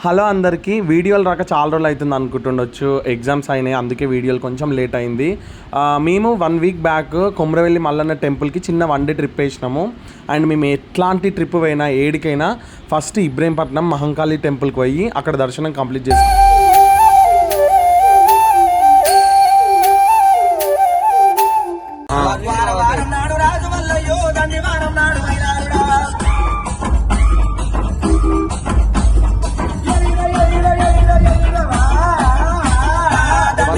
Hello అందరికీ, వీడియోలు రాక చాలా రోజులు అవుతుంది అనుకుంటుండొచ్చు. ఎగ్జామ్స్ అయినాయి, అందుకే వీడియోలు కొంచెం లేట్ అయింది. మేము 1 వీక్ బ్యాక్ కొమ్రవెల్లి మల్లన్న టెంపుల్కి చిన్న 1 డే ట్రిప్ వేసినాము. అండ్ మేము ఎట్లాంటి ట్రిప్ పోయినా ఏడికైనా ఫస్ట్ ఇబ్రహీంపట్నం మహంకాళి టెంపుల్కి పోయి అక్కడ దర్శనం కంప్లీట్ చేస్తాం.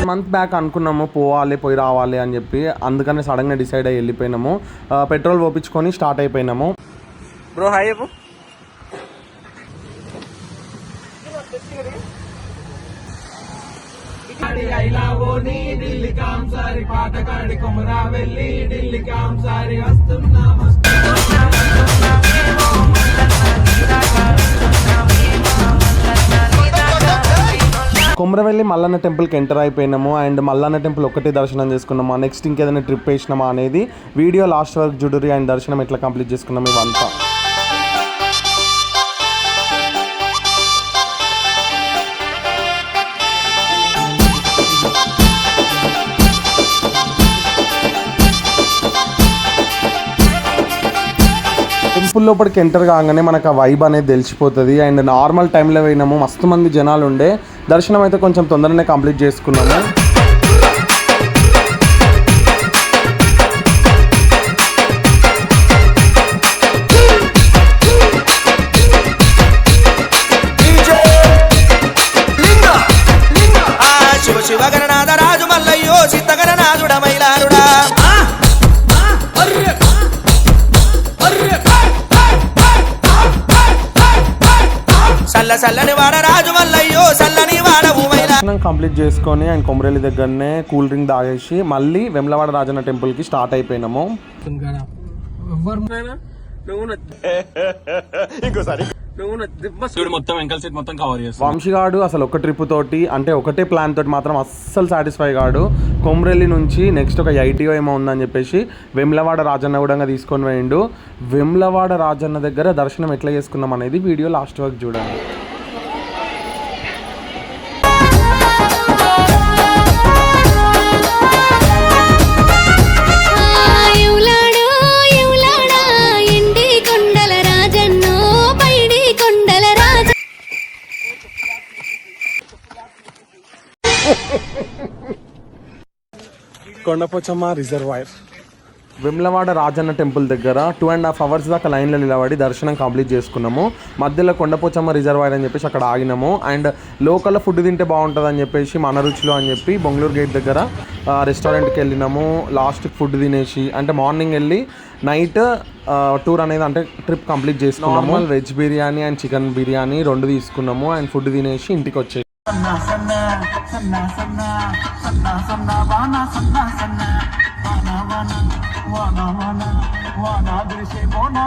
మంత్ బ్యాక్ అనుకున్నాము పోయి రావాలి అని చెప్పి, అందుకనే సడన్గా డిసైడ్ అయ్యి వెళ్ళిపోయినాము. పెట్రోల్ పోపించుకొని స్టార్ట్ అయిపోయినాము. బ్రో హాయ్ చెప్పు. కొమ్రవెల్లి మల్లన్న టెంపుల్కి ఎంటర్ అయిపోయినాము. అండ్ మల్లన్న టెంపుల్ ఒక్కటే దర్శనం చేసుకున్నాము. నెక్స్ట్ ఇంకేదైనా ట్రిప్ వేసినామా అనేది వీడియో లాస్ట్ వరకు చూడుర్రి. అండ్ దర్శనం ఎట్లా కంప్లీట్ చేసుకున్నాము ఇవంతా. టెంపుల్ లోపలికి ఎంటర్ కాగానే మనకు ఆ వైబ్ అనేది తెలిసిపోతుంది. అండ్ నార్మల్ టైంలో పోయినాము, మస్తు మంది జనాలు ఉండే. దర్శనం అయితే కొంచెం తొందరనే కంప్లీట్ చేసుకున్నాము. కంప్లీట్ చేసుకొని అండ్ కొమరేలి దగ్గరనే కూల్ డ్రింక్ తాగేసి మళ్ళీ వెమ్లవాడ రాజన్న టెంపుల్ కి స్టార్ట్ అయిపోయినాము. వంశీగాడు అసలు ఒక ట్రిప్ తోటి అంటే ఒకటే ప్లాన్ తోటి మాత్రం అస్సలు సాటిస్ఫై కాడు. కొమరేలి నుంచి నెక్స్ట్ ఒక 80 ఏమో ఉందని చెప్పేసి వెమ్లవాడ రాజన్న కూడా తీసుకొని పోయిండు. వెమ్లవాడ రాజన్న దగ్గర దర్శనం ఎట్లా చేసుకున్నాం అనేది వీడియో లాస్ట్ వరకు చూడండి. కొండపోచమ్మ రిజర్వాయర్ వెమ్లవాడ రాజన్న టెంపుల్ దగ్గర 2.5 hours దాకా లైన్లో నిలబడి దర్శనం కంప్లీట్ చేసుకున్నాము. మధ్యలో కొండపోచమ్మ రిజర్వాయర్ అని చెప్పేసి అక్కడ ఆగినాము. అండ్ లోకల్ ఫుడ్ తింటే బాగుంటుంది అని చెప్పేసి మన రుచిలో అని చెప్పి బొంగళూరు గేట్ దగ్గర రెస్టారెంట్కి వెళ్ళినాము. లాస్ట్ ఫుడ్ తినేసి అంటే మార్నింగ్ వెళ్ళి నైట్ టూర్ అనేది అంటే ట్రిప్ కంప్లీట్ చేసుకున్నాము. Veg biryani and chicken biryani 2 తీసుకున్నాము. అండ్ ఫుడ్ తినేసి ఇంటికి వచ్చేసి వానా